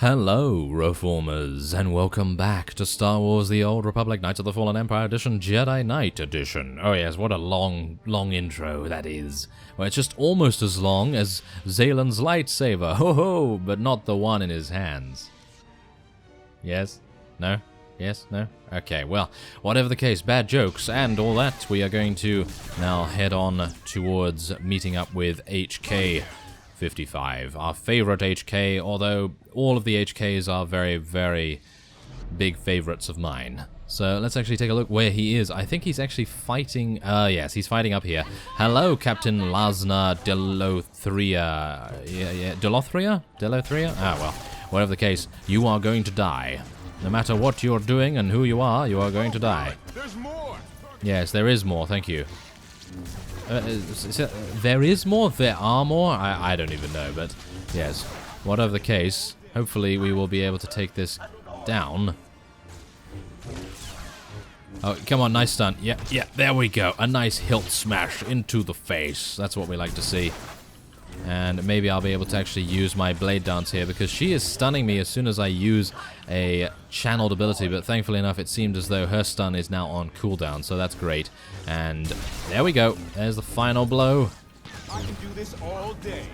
Hello, Reformers, and welcome back to Star Wars The Old Republic Knights of the Fallen Empire Edition, Jedi Knight Edition. Oh yes, what a long intro that is. Well, it's just almost as long as Zaylen's lightsaber, ho-ho, but not the one in his hands. Yes? No? Yes? No? Okay, well, whatever the case, bad jokes and all that, we are going to now head on towards meeting up with HK 55, our favorite HK, although all of the HKs are very, very big favorites of mine. So let's actually take a look where he is. I think he's actually fighting, yes, he's fighting up here. Hello, Captain Lasna Delothria. Yeah, Delothria? Delothria? Ah, well, whatever the case, you are going to die. No matter what you're doing and who you are going to die. There's more. Yes, there is more, thank you. There is more? There are more? I don't even know, but yes. Whatever the case, hopefully we will be able to take this down. Oh, come on, nice stun. Yeah, there we go. A nice hilt smash into the face. That's what we like to see. And maybe I'll be able to actually use my blade dance here, because she is stunning me as soon as I use a channeled ability, but thankfully enough it seemed as though her stun is now on cooldown, so that's great. And there we go. There's the final blow. I can do this all day.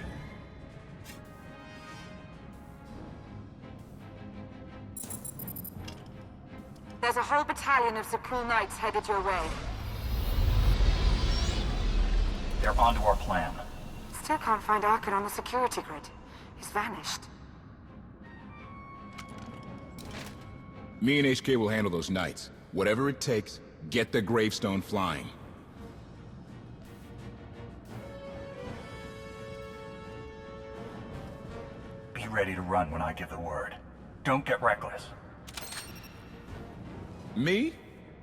There's a whole battalion of Zakul Knights headed your way. They're onto our plan. Still can't find Arkin on the security grid. He's vanished. Me and HK will handle those knights. Whatever it takes, get the Gravestone flying. Be ready to run when I give the word. Don't get reckless. Me?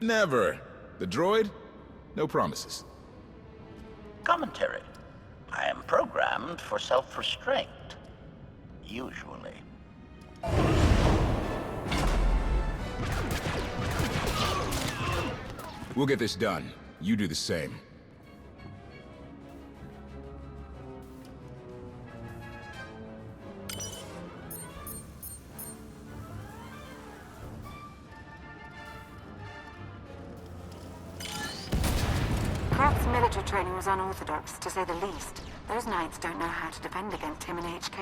Never. The droid? No promises. Commentary. I am programmed for self-restraint. Usually. We'll get this done. You do the same. Kraft's military training was unorthodox, to say the least. Those knights don't know how to defend against him and HK.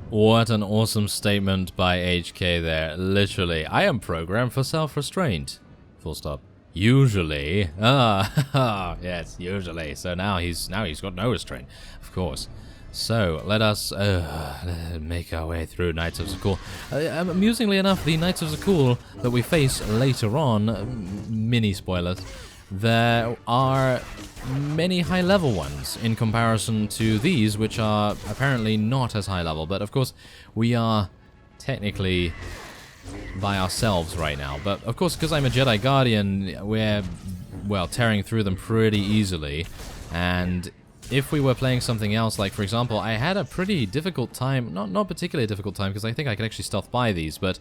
What an awesome statement by HK there. Literally, I am programmed for self-restraint. Full stop. Usually. Yes, usually. So now he's got no restraint, of course. So, let us make our way through Knights of Zakul. Amusingly enough, the Knights of Zakul that we face later on, mini spoilers, there are many high-level ones in comparison to these, which are apparently not as high-level. But, of course, we are technically by ourselves right now. But, of course, because I'm a Jedi Guardian, we're, well, tearing through them pretty easily. And if we were playing something else, like, for example, I had a pretty difficult time, not particularly a difficult time, because I think I could actually stealth by these, but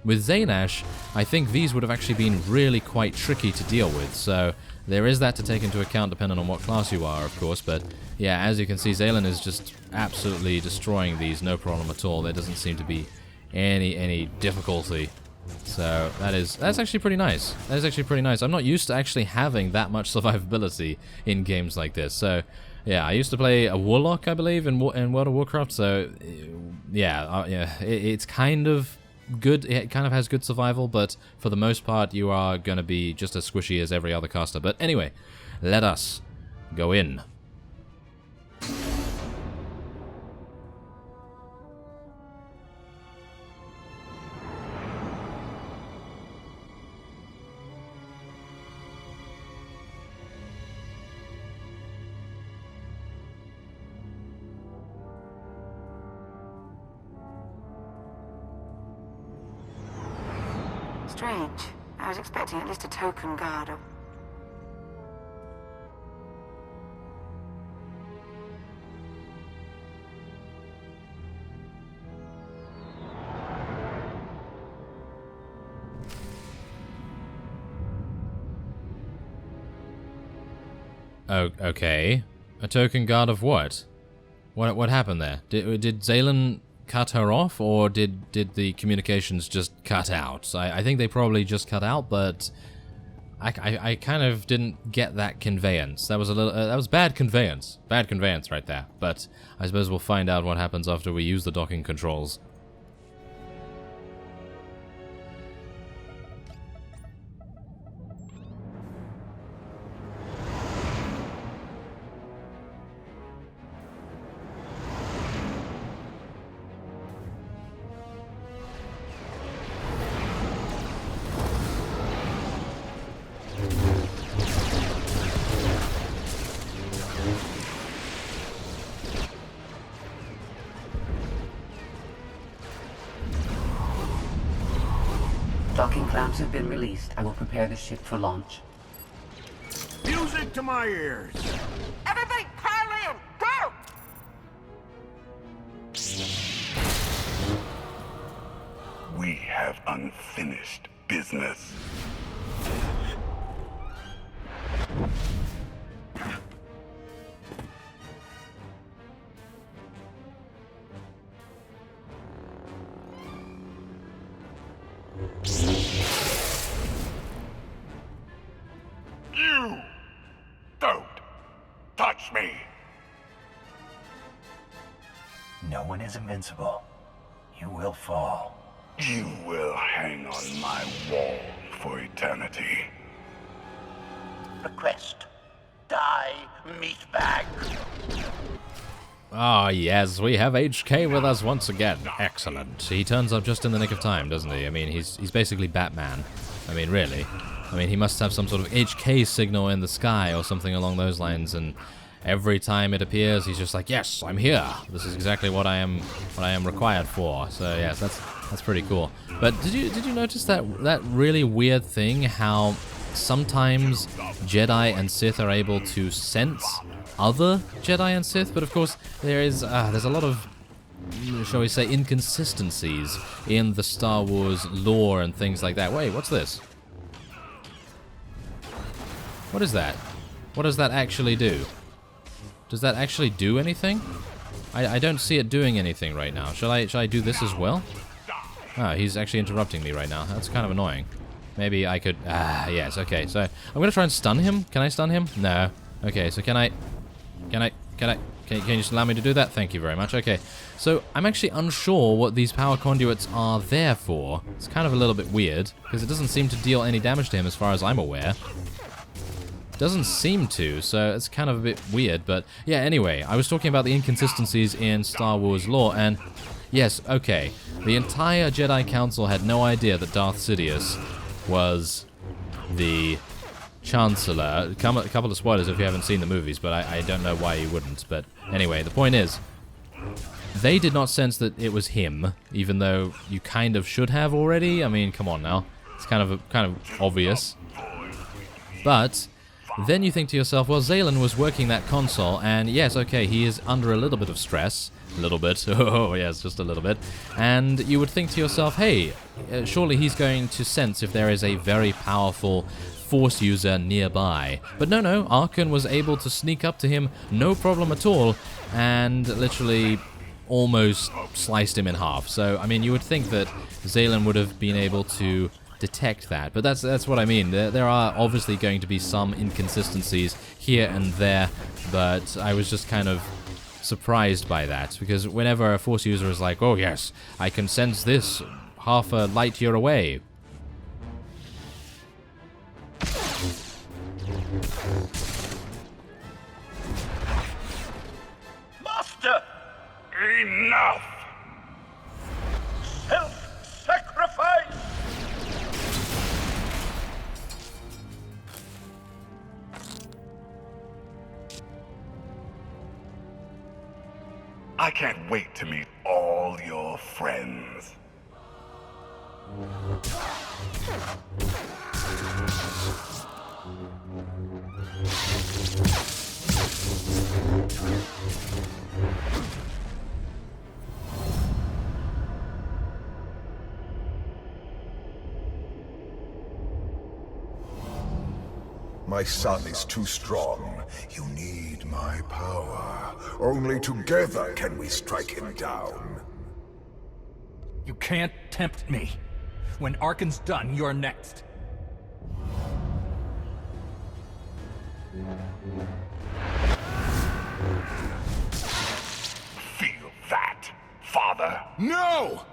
with Zaynash, I think these would have actually been really quite tricky to deal with, so there is that to take into account depending on what class you are, of course, but yeah, as you can see, Zaylen is just absolutely destroying these, no problem at all. There doesn't seem to be any difficulty. So that's actually pretty nice. That is actually pretty nice. I'm not used to actually having that much survivability in games like this, so yeah, I used to play a Warlock, I believe, in World of Warcraft, so yeah, it's kind of good. It kind of has good survival, but for the most part, you are going to be just as squishy as every other caster. But anyway, let us go in. Strange. I was expecting at least a token guard or... Oh, okay. A token guard of what? What happened there? Did Zaylen cut her off, or did the communications just cut out? I think they probably just cut out, but I kind of didn't get that conveyance. That was a little that was bad conveyance right there. But I suppose we'll find out what happens after we use the docking controls. Docking clamps have been released. I will prepare the ship for launch. Music to my ears! Everybody pile in! Go! We have unfinished business. You don't touch me! No one is invincible. You will fall. You will hang on my wall for eternity. Request. Die, meatbag. Ah, yes, we have HK with us once again. Excellent. He turns up just in the nick of time, doesn't he? I mean, he's basically Batman. I mean, really. I mean, he must have some sort of HK signal in the sky or something along those lines, and every time it appears, he's just like, yes, I'm here. This is exactly what I am required for. So yes, that's pretty cool. But did you notice that really weird thing how sometimes Jedi and Sith are able to sense other Jedi and Sith, but of course there's a lot of, shall we say, inconsistencies in the Star Wars lore and things like that. Wait, what's this? What is that? What does that actually do? Does that actually do anything? I don't see it doing anything right now. Shall I do this as well? Ah, he's actually interrupting me right now. That's kind of annoying. Maybe I could... yes, okay. So, I'm gonna try and stun him. Can I stun him? No. Okay, so can you just allow me to do that? Thank you very much. Okay, so I'm actually unsure what these power conduits are there for. It's kind of a little bit weird, because it doesn't seem to deal any damage to him as far as I'm aware. Doesn't seem to, so it's kind of a bit weird, but yeah, anyway, I was talking about the inconsistencies in Star Wars lore, and yes, okay, the entire Jedi Council had no idea that Darth Sidious was the Chancellor. A couple of spoilers if you haven't seen the movies, but I don't know why you wouldn't, but anyway, the point is, they did not sense that it was him, even though you kind of should have already. I mean, come on now, it's kind of obvious, but then you think to yourself, well, Zaylen was working that console, and yes, okay, he is under a little bit of stress. A little bit. Oh, yes, just a little bit. And you would think to yourself, hey, surely he's going to sense if there is a very powerful Force user nearby. But no, Arkan was able to sneak up to him, no problem at all, and literally almost sliced him in half. So, I mean, you would think that Zaylen would have been able to detect that, but that's what I mean. There are obviously going to be some inconsistencies here and there, but I was just kind of surprised by that, because whenever a Force user is like, oh yes, I can sense this half a light year away. Master! Enough! Self-sacrifice! I can't wait to meet all your friends. My son is too strong. You need my power. Only together can we strike him down. You can't tempt me. When Arkan's done, you're next. Feel that, father? No!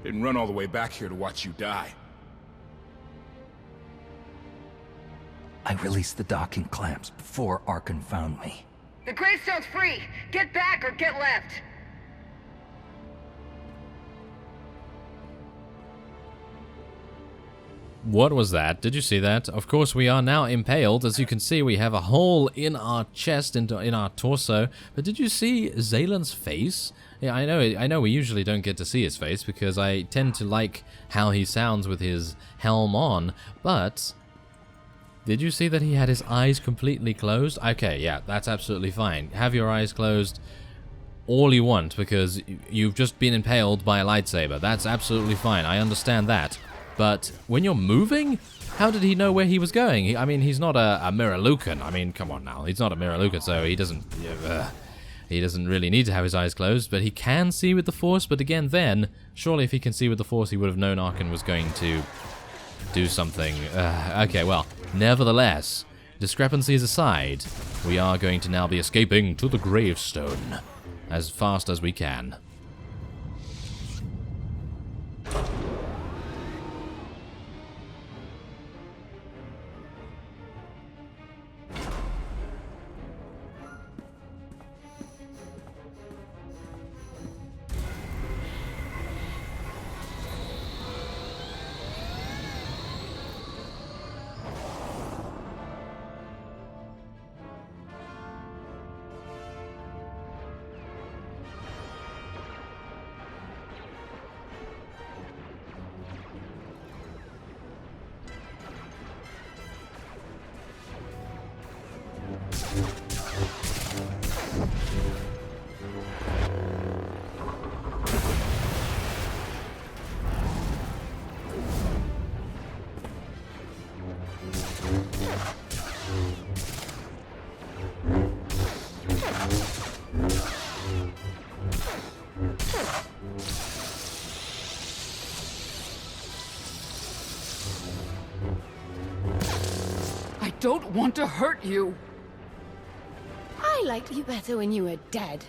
Didn't run all the way back here to watch you die. I released the docking clamps before Arkan found me. The Gravestone's free! Get back or get left! What was that? Did you see that? Of course, we are now impaled. As you can see, we have a hole in our chest, in our torso. But did you see Zaylen's face? Yeah, I know we usually don't get to see his face because I tend to like how he sounds with his helm on. But did you see that he had his eyes completely closed? Okay, yeah, that's absolutely fine. Have your eyes closed all you want because you've just been impaled by a lightsaber. That's absolutely fine. I understand that. But when you're moving, how did he know where he was going? I mean, he's not a Miralukan. I mean, come on now. He's not a Miralukan, so he doesn't really need to have his eyes closed, but he can see with the Force. But again, then, surely if he can see with the Force, he would have known Arkan was going to do something. Okay, well, nevertheless, discrepancies aside, we are going to now be escaping to the Gravestone as fast as we can. I don't want to hurt you! I liked you better when you were dead.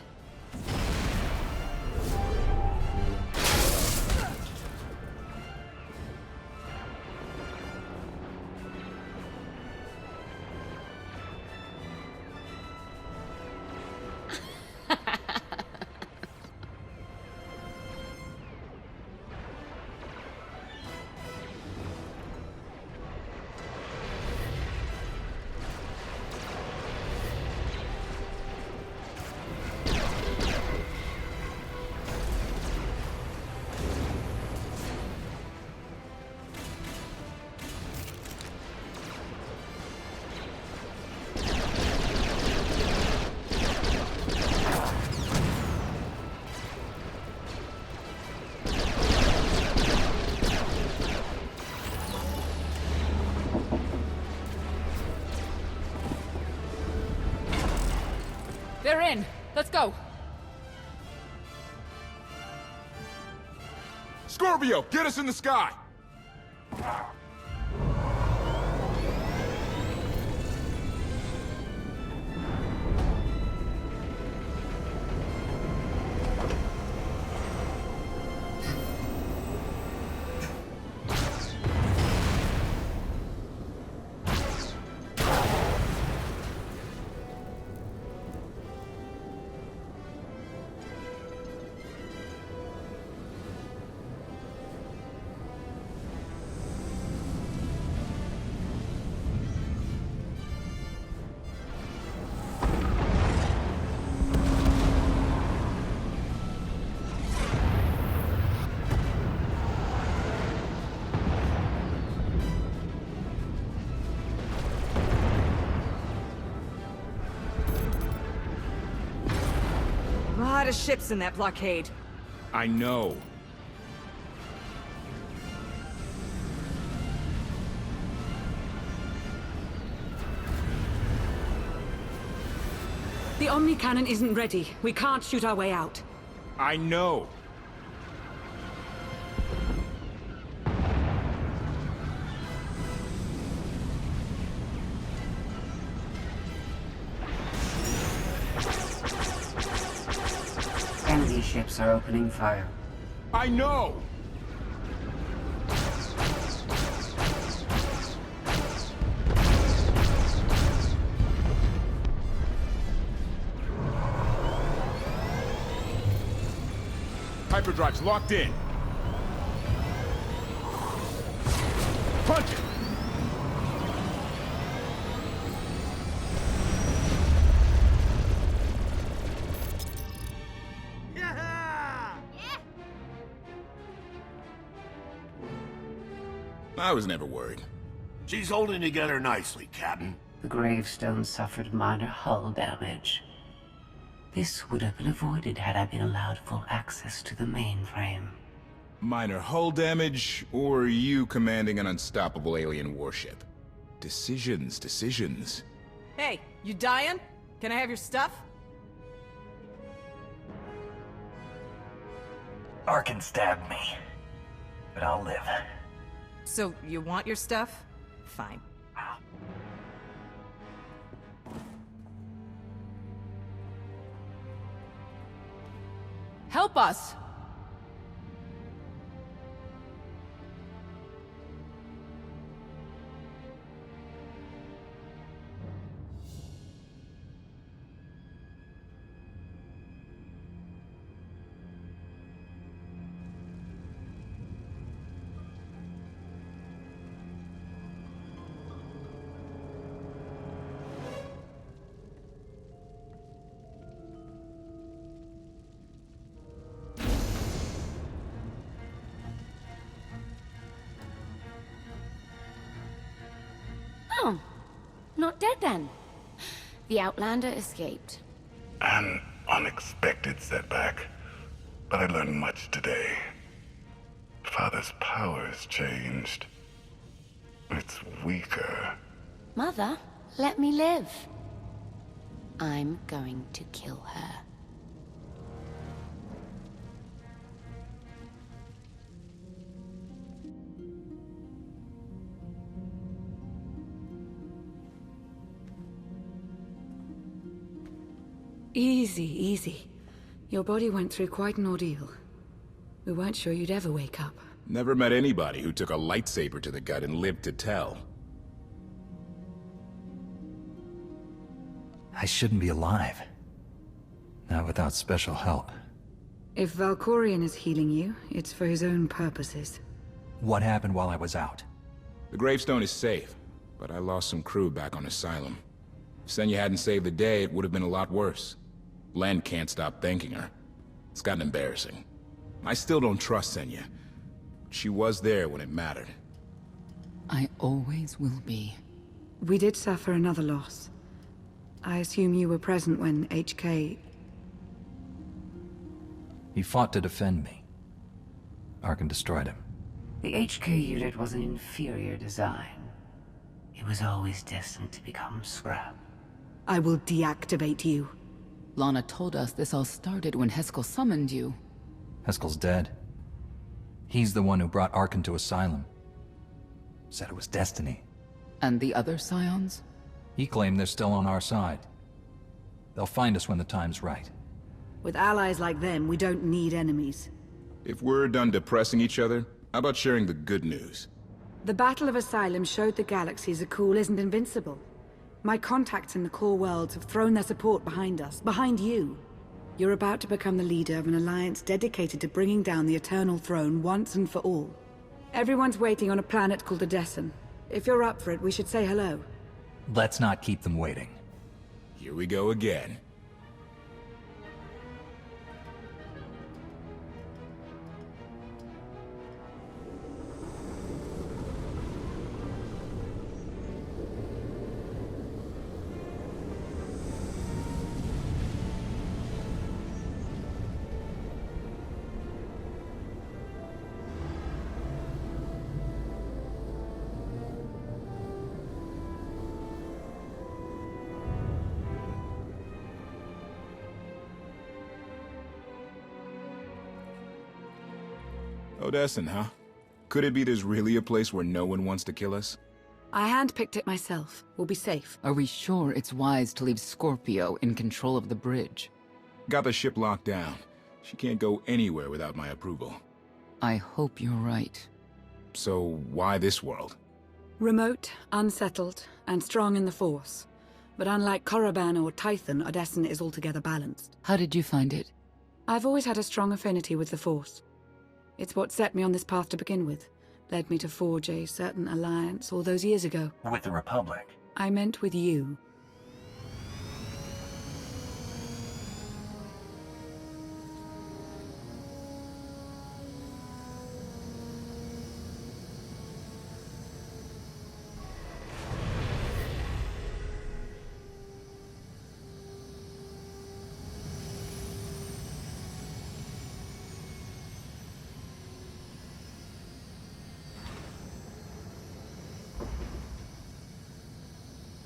They're in! Let's go! Scorpio, get us in the sky! lot of ships in that blockade. I know. The Omni Cannon isn't ready. We can't shoot our way out. I know. Enemy ships are opening fire. I know! Hyperdrive's locked in. Punch it! I was never worried. She's holding together nicely, Captain. The Gravestone suffered minor hull damage. This would have been avoided had I been allowed full access to the mainframe. Minor hull damage, or you commanding an unstoppable alien warship? Decisions. Hey, you dying? Can I have your stuff? Arkin stabbed me, but I'll live. So, you want your stuff? Fine. Help us! Oh, not dead then. The Outlander escaped. An unexpected setback, but I learned much today. Father's powers changed. It's weaker. Mother, let me live. I'm going to kill her. Easy. Your body went through quite an ordeal. We weren't sure you'd ever wake up. Never met anybody who took a lightsaber to the gut and lived to tell. I shouldn't be alive. Not without special help. If Valkorion is healing you, it's for his own purposes. What happened while I was out? The Gravestone is safe, but I lost some crew back on Asylum. If Senya hadn't saved the day, it would have been a lot worse. Len can't stop thanking her. It's gotten embarrassing. I still don't trust Senya. She was there when it mattered. I always will be. We did suffer another loss. I assume you were present when HK... He fought to defend me. Arkin destroyed him. The HK unit was an inferior design. It was always destined to become scrap. I will deactivate you. Lana told us this all started when Heskel summoned you. Heskel's dead. He's the one who brought Arkin to Asylum. Said it was destiny. And the other Scions? He claimed they're still on our side. They'll find us when the time's right. With allies like them, we don't need enemies. If we're done depressing each other, how about sharing the good news? The Battle of Asylum showed the galaxies a Cool isn't invincible. My contacts in the core worlds have thrown their support behind us, behind you. You're about to become the leader of an alliance dedicated to bringing down the Eternal Throne once and for all. Everyone's waiting on a planet called Odessen. If you're up for it, we should say hello. Let's not keep them waiting. Here we go again. Odessen, huh? Could it be there's really a place where no one wants to kill us? I handpicked it myself. We'll be safe. Are we sure it's wise to leave Scorpio in control of the bridge? Got the ship locked down. She can't go anywhere without my approval. I hope you're right. So why this world? Remote, unsettled, and strong in the Force. But unlike Korriban or Tython, Odessen is altogether balanced. How did you find it? I've always had a strong affinity with the Force. It's what set me on this path to begin with. Led me to forge a certain alliance all those years ago. With the Republic? I meant with you.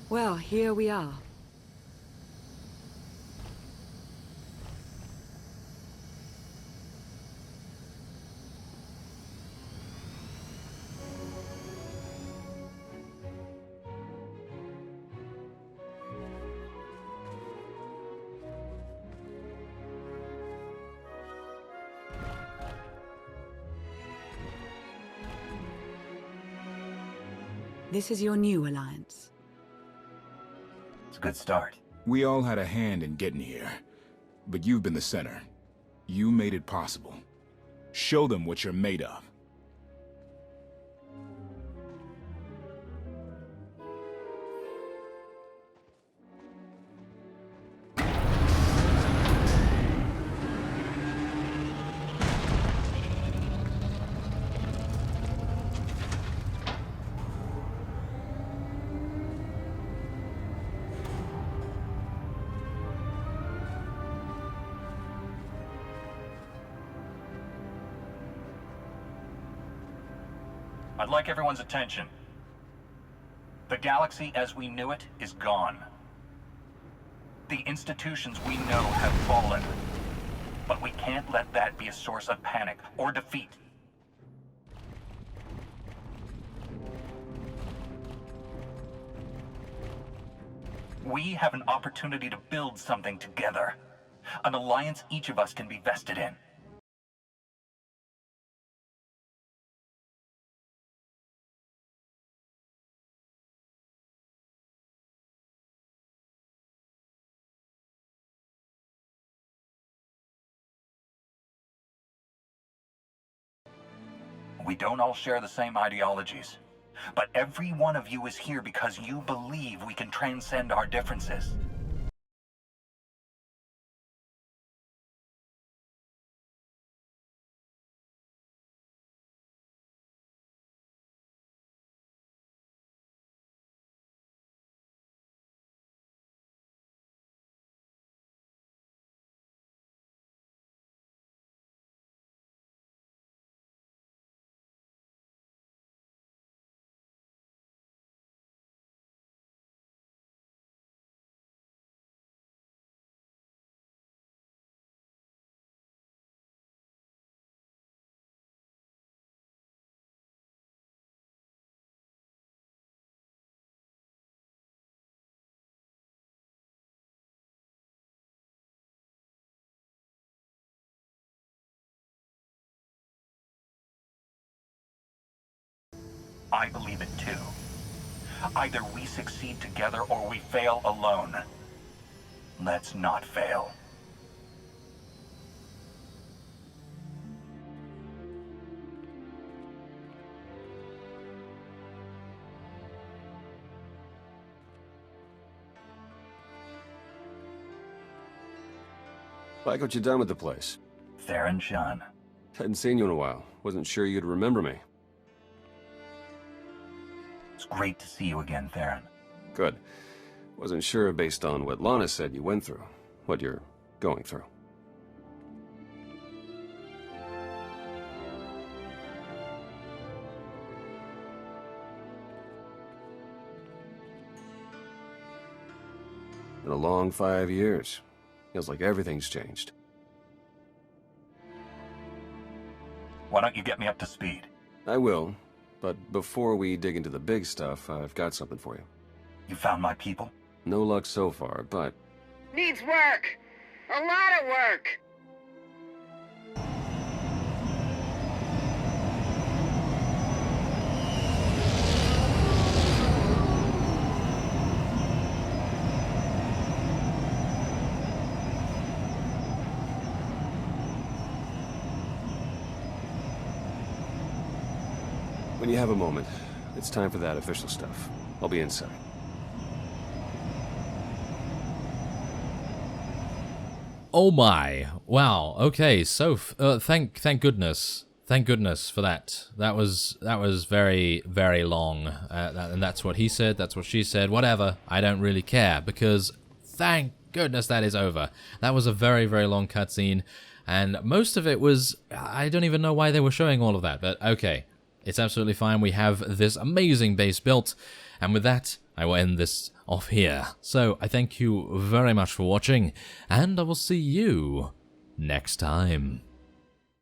Well, here we are. This is your new alliance. It's a good start. We all had a hand in getting here, but you've been the center. You made it possible. Show them what you're made of. I'd like everyone's attention. The galaxy as we knew it is gone. The institutions we know have fallen. But we can't let that be a source of panic or defeat. We have an opportunity to build something together. An alliance each of us can be vested in. We don't all share the same ideologies, but every one of you is here because you believe we can transcend our differences. I believe it too. Either we succeed together or we fail alone. Let's not fail. Like what you done with the place. Theron Shan. Hadn't seen you in a while. Wasn't sure you'd remember me. It's great to see you again, Theron. Good. Wasn't sure based on what Lana said you went through. What you're going through. Been a long 5 years. Feels like everything's changed. Why don't you get me up to speed? I will, but before we dig into the big stuff, I've got something for you. You found my people? No luck so far, but... Needs work! A lot of work! When you have a moment, it's time for that official stuff. I'll be inside. Oh my! Wow. Okay. So, thank goodness. Thank goodness for that. That was very, very long. And that's what he said. That's what she said. Whatever. I don't really care because thank goodness that is over. That was a very, very long cutscene, and most of it was. I don't even know why they were showing all of that. But okay. It's absolutely fine. We have this amazing base built, and with that, I will end this off here. So, I thank you very much for watching, and I will see you next time.